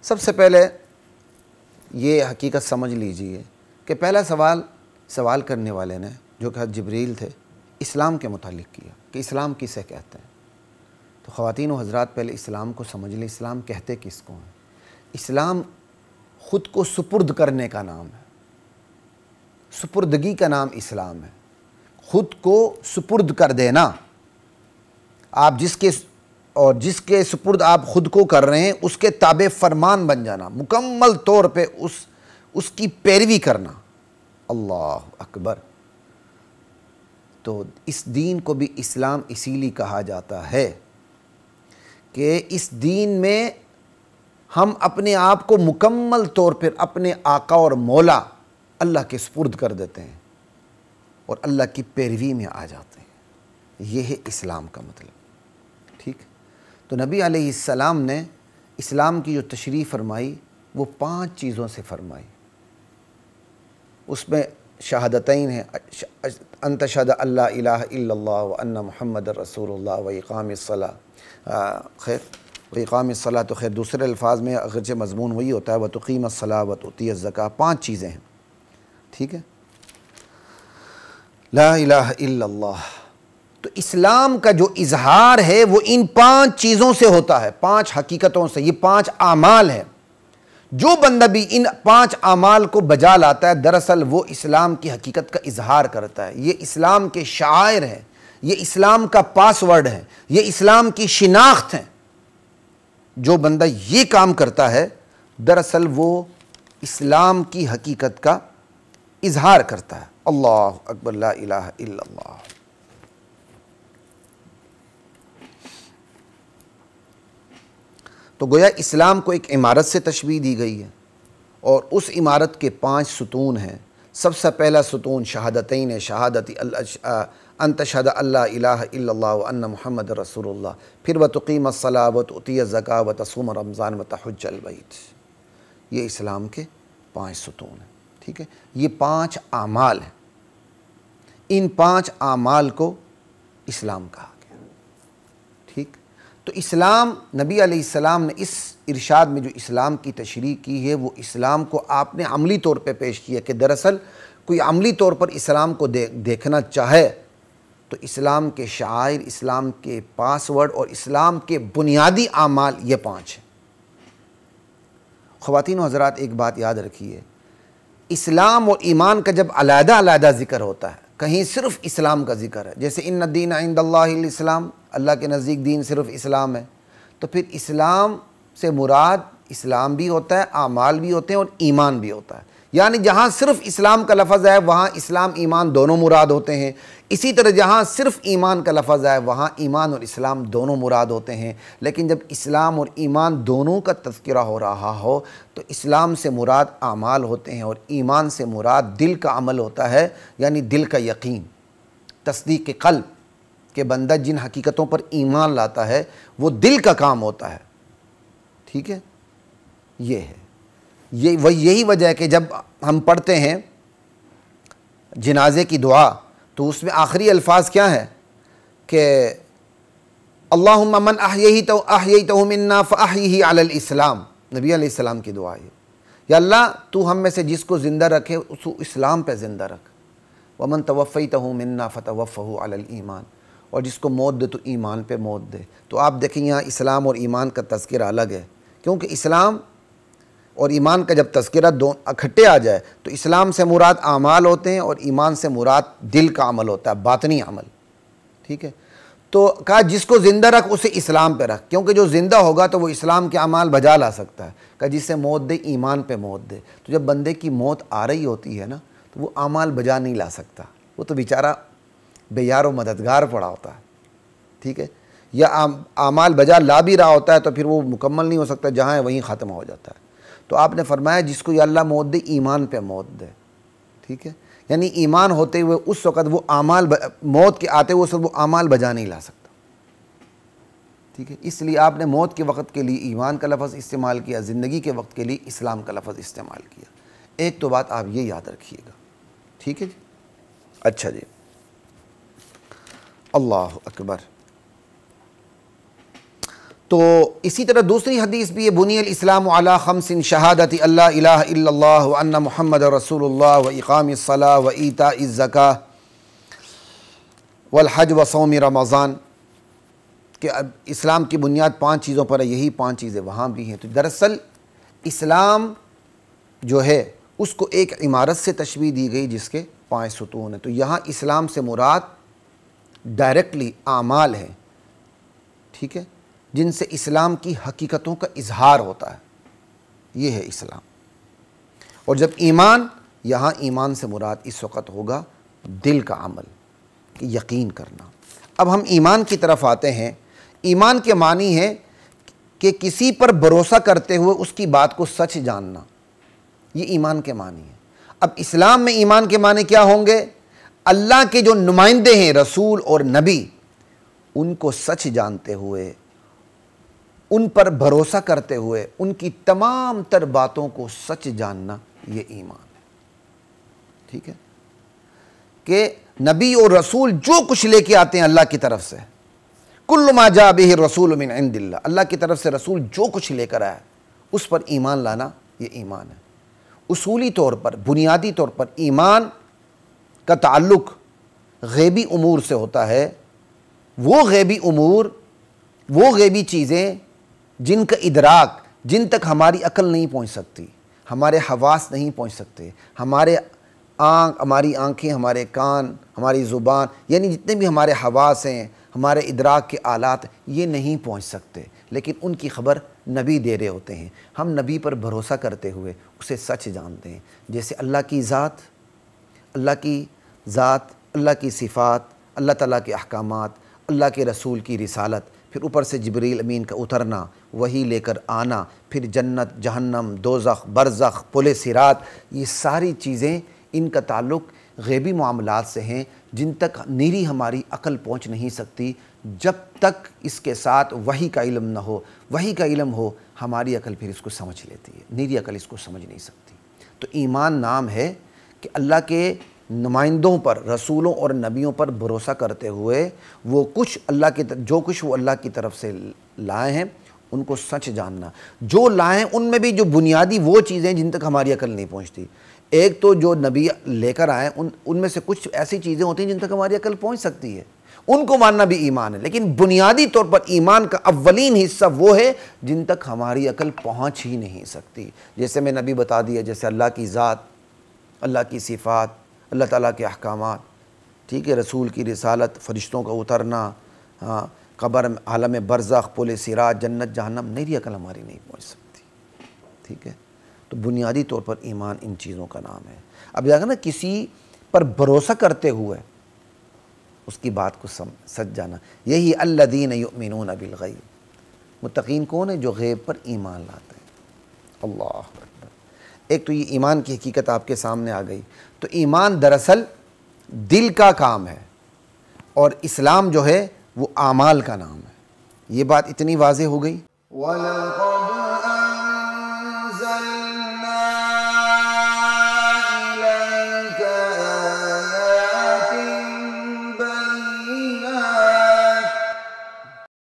سب سے پہلے یہ حقیقت سمجھ لیجئے کہ پہلا سوال کرنے والے نے جو کہ جبریل تھے اسلام کے متعلق کیا کہ اسلام کسے کہتے ہیں۔ تو خواتین و حضرات پہلے اسلام کو سمجھ لیں، اسلام کہتے کس کو ہیں؟ اسلام خود کو سپرد کرنے کا نام ہے، سپردگی کا نام اسلام ہے، خود کو سپرد کر دینا۔ آپ جس کے سپرد آپ خود کو کر رہے ہیں اس کے تابع فرمان بن جانا، مکمل طور پہ اس کی پیروی کرنا۔ اللہ اکبر۔ تو اس دین کو بھی اسلام اسی لیے کہا جاتا ہے کہ اس دین میں ہم اپنے آپ کو مکمل طور پر اپنے آقا اور مولا اللہ کے سپرد کر دیتے ہیں اور اللہ کی پیروی میں آ جاتے ہیں۔ یہ ہے اسلام کا مطلب، ٹھیک؟ تو نبی علیہ السلام نے اسلام کی جو تشریح فرمائی وہ 5 چیزوں سے فرمائی۔ اس میں شہادتین ہیں، ان تشہد اللہ الہ الا اللہ وان محمد رسول اللہ و اقام الصلاۃ، خیر و اقام الصلاۃ تو خیر دوسرے الفاظ میں اگرچہ مضمون وہی ہوتا ہے، و تقیم الصلاۃ و تؤتی الزکاۃ، 5 چیزیں ہیں، ٹھیک ہے؟ لا الہ الا اللہ۔ تو اسلام کا جو اظہار ہے وہ ان 5 چیزوں سے ہوتا ہے، 5 حقیقتوں سے، یہ 5 اعمال ہیں۔ جو بندہ بھی ان 5 اعمال کو بجا لاتا ہے دراصل وہ اسلام کی حقیقت کا اظہار کرتا ہے۔ یہ اسلام کے شعائر ہیں، یہ اسلام کا پاس ورڈ ہے، یہ اسلام کی شناخت ہیں۔ جو بندہ یہ کام کرتا ہے دراصل وہ اسلام کی حقیقت کا اظہار کرتا ہے۔ اللہ اکبر، لا الہ الا اللہ۔ تو گویا اسلام کو ایک عمارت سے تشبیہ دی گئی ہے اور اس عمارت کے 5 ستون ہیں۔ سب سے پہلا ستون شہادتین ہے، شہادت ان تشہد اللہ الہ الا اللہ وان محمد رسول اللہ، پھر وتقیم الصلاۃ وتؤتی الزکاۃ وتصوم رمضان وتحج البیت۔ یہ اسلام کے 5 ستون ہیں، ٹھیک ہے؟ یہ 5 اعمال ہیں، ان 5 اعمال کو اسلام کہا گیا، ٹھیک؟ تو اسلام، نبی علیہ السلام نے اس ارشاد میں جو اسلام کی تشریح کی ہے وہ اسلام کو آپ نے عملی طور پہ پیش کیا کہ دراصل کوئی عملی طور پر اسلام کو دیکھنا چاہے تو اسلام کے شعائر، اسلام کے پاس ورڈ اور اسلام کے بنیادی اعمال یہ 5 ہیں۔ خواتین و حضرات ایک بات یاد رکھیے، اسلام اور ایمان کا جب علیحدہ علیحدہ ذکر ہوتا ہے، کہیں صرف اسلام کا ذکر ہے، جیسے ان الدین عند اللہ الاسلام، اللہ کے نزدیک دین صرف اسلام ہے، تو پھر اسلام سے مراد اسلام بھی ہوتا ہے، اعمال بھی ہوتے ہیں اور ایمان بھی ہوتا ہے۔ یعنی جہاں صرف اسلام کا لفظ ہے وہاں اسلام ایمان دونوں مراد ہوتے ہیں، اسی طرح جہاں صرف ایمان کا لفظ ہے وہاں ایمان اور اسلام دونوں مراد ہوتے ہیں۔ لیکن جب اسلام اور ایمان دونوں کا تذکرہ ہو رہا ہو تو اسلام سے مراد اعمال ہوتے ہیں اور ایمان سے مراد دل کا عمل ہوتا ہے، یعنی دل کا یقین، تصدیق قلب، کہ بندہ جن حقیقتوں پر ایمان لاتا ہے وہ دل کا کام ہوتا ہے، ٹھیک ہے؟ یہ ہے، یہی وجہ ہے کہ جب ہم پڑھتے ہیں جنازے کی دعا تو اس میں آخری الفاظ کیا ہے کہ اللہم من احییتہ منا فاحیہ علی الاسلام، نبی علیہ السلام کی دعا ہے، یا اللہ تو ہم میں سے جس کو زندہ رکھے اس کو اسلام پہ زندہ رکھ، ومن توفیتہ منا فتوفہ علی الایمان، اور جس کو موت دے تو ایمان پہ موت دے۔ تو آپ دیکھیں یہاں اسلام اور ایمان کا تذکرہ الگ ہے، کیونکہ اسلام اور ایمان کا جب تذکرہ اکٹھے آ جائے تو اسلام سے مراد اعمال ہوتے ہیں اور ایمان سے مراد دل کا عمل ہوتا ہے، باطنی عمل، ٹھیک ہے؟ تو کہا جس کو زندہ رکھ اسے اسلام پہ رکھ، کیونکہ جو زندہ ہوگا تو وہ اسلام کے اعمال بجا لا سکتا ہے۔ کہا جس سے موت دے ایمان پہ موت دے۔ تو جب بندے کی موت آ رہی ہوتی ہے نا تو وہ اعمال بجا نہیں لا سکتا، وہ تو بیچارہ بے یار و مددگار پڑا ہوتا ہے، ٹھیک ہے؟ یا اعمال بجا لا بھی رہا ہوتا ہے تو پھر وہ مکمل نہیں ہو سکتا، جہاں ہے وہیں ختم ہو جاتا ہے۔ تو آپ نے فرمایا جس کو یا اللہ موت دے ایمان پہ موت دے، ٹھیک ہے؟ یعنی ایمان ہوتے ہوئے اس وقت وہ اعمال موت کے آتے ہوئے وہ اعمال بجا نہیں لا سکتا، ٹھیک ہے؟ اس لیے آپ نے موت کے وقت کے لیے ایمان کا لفظ استعمال کیا، زندگی کے وقت کے لیے اسلام کا لفظ استعمال کیا۔ ایک تو بات آپ یہ یاد رکھیے گا، ٹھیک ہے جی؟ اچھا جی، اللہ اکبر۔ تو اسی طرح دوسری حدیث بھی ہے، بنی الاسلام علی خمس شہادت اللہ الہ الا اللہ وان محمد رسول اللہ واقام الصلاۃ وایتاء الزکاۃ والحج وصوم رمضان، کہ اب اسلام کی بنیاد 5 چیزوں پر ہے، یہی 5 چیزیں وہاں بھی ہیں۔ تو دراصل اسلام جو ہے اس کو ایک عمارت سے تشبیہ دی گئی جس کے 5 ستون ہیں۔ تو یہاں اسلام سے مراد ڈائریکٹلی اعمال ہیں، ٹھیک ہے، جن سے اسلام کی حقیقتوں کا اظہار ہوتا ہے، یہ ہے اسلام۔ اور جب ایمان، یہاں ایمان سے مراد اس وقت ہوگا دل کا عمل، یقین کرنا۔ اب ہم ایمان کی طرف آتے ہیں۔ ایمان کے معنی ہے کہ کسی پر بھروسہ کرتے ہوئے اس کی بات کو سچ جاننا، یہ ایمان کے معنی ہے۔ اب اسلام میں ایمان کے معنی کیا ہوں گے؟ اللہ کے جو نمائندے ہیں رسول اور نبی، ان کو سچ جانتے ہوئے، ان پر بھروسہ کرتے ہوئے، ان کی تمام تر باتوں کو سچ جاننا، یہ ایمان ہے، ٹھیک ہے، کہ نبی اور رسول جو کچھ لے کے آتے ہیں اللہ کی طرف سے، کل ما جاء بہ الرسول من عند اللہ، اللہ کی طرف سے رسول جو کچھ لے کر آیا اس پر ایمان لانا، یہ ایمان ہے۔ اصولی طور پر، بنیادی طور پر ایمان کا تعلق غیبی امور سے ہوتا ہے۔ وہ غیبی امور، وہ غیبی چیزیں جن کا ادراک، جن تک ہماری عقل نہیں پہنچ سکتی، ہمارے حواس نہیں پہنچ سکتے، ہماری آنکھیں، ہمارے کان، ہماری زبان، یعنی جتنے بھی ہمارے حواس ہیں، ہمارے ادراک کے آلات، یہ نہیں پہنچ سکتے، لیکن ان کی خبر نبی دے رہے ہوتے ہیں۔ ہم نبی پر بھروسہ کرتے ہوئے اسے سچ جانتے ہیں، جیسے اللہ کی ذات، اللہ کی صفات، اللہ تعالیٰ کے احکامات، اللہ کے رسول کی رسالت، پھر اوپر سے جبریل امین کا اترنا، وحی لے کر آنا، پھر جنت، جہنم، دوزخ، برزخ، پل صراط، یہ ساری چیزیں، ان کا تعلق غیبی معاملات سے ہیں جن تک نیری ہماری عقل پہنچ نہیں سکتی، جب تک اس کے ساتھ وحی کا علم نہ ہو۔ وحی کا علم ہو، ہماری عقل پھر اس کو سمجھ لیتی ہے، نیری عقل اس کو سمجھ نہیں سکتی۔ تو ایمان نام ہے کہ اللہ کے نمائندوں پر، رسولوں اور نبیوں پر بھروسہ کرتے ہوئے وہ کچھ جو کچھ وہ اللہ کی طرف سے لائے ہیں ان کو سچ جاننا۔ جو لائے ہیں ان میں بھی جو بنیادی وہ چیزیں جن تک ہماری عقل نہیں پہنچتی۔ ایک تو جو نبی لے کر آئے ان میں سے کچھ ایسی چیزیں ہوتی ہیں جن تک ہماری عقل پہنچ سکتی ہے، ان کو ماننا بھی ایمان ہے، لیکن بنیادی طور پر ایمان کا اولین حصہ وہ ہے جن تک ہماری عقل پہنچ ہی نہیں سکتی۔ جیسے میں نبی بتا دیا، جیسے اللہ کی ذات، اللہ کی صفات، اللہ تعالیٰ کے احکامات، ٹھیک ہے، رسول کی رسالت، فرشتوں کا اترنا، قبر، عالم برزخ، پل صراط، جنت، جہنم، نیری عقل ہماری نہیں پہنچ سکتی، ٹھیک ہے۔ تو بنیادی طور پر ایمان ان چیزوں کا نام ہے۔ اب دیکھیں نا، کسی پر بھروسہ کرتے ہوئے اس کی بات کو سچ جانا، یہی الذین یؤمنون بالغیب۔ متقین کون ہیں؟ جو غیب پر ایمان لاتے ہیں۔ اللہ اکبر۔ ایک تو یہ ایمان کی حقیقت آپ کے سامنے آ گئی۔ تو ایمان دراصل دل کا کام ہے، اور اسلام جو ہے وہ اعمال کا نام ہے۔ یہ بات اتنی واضح ہو گئی۔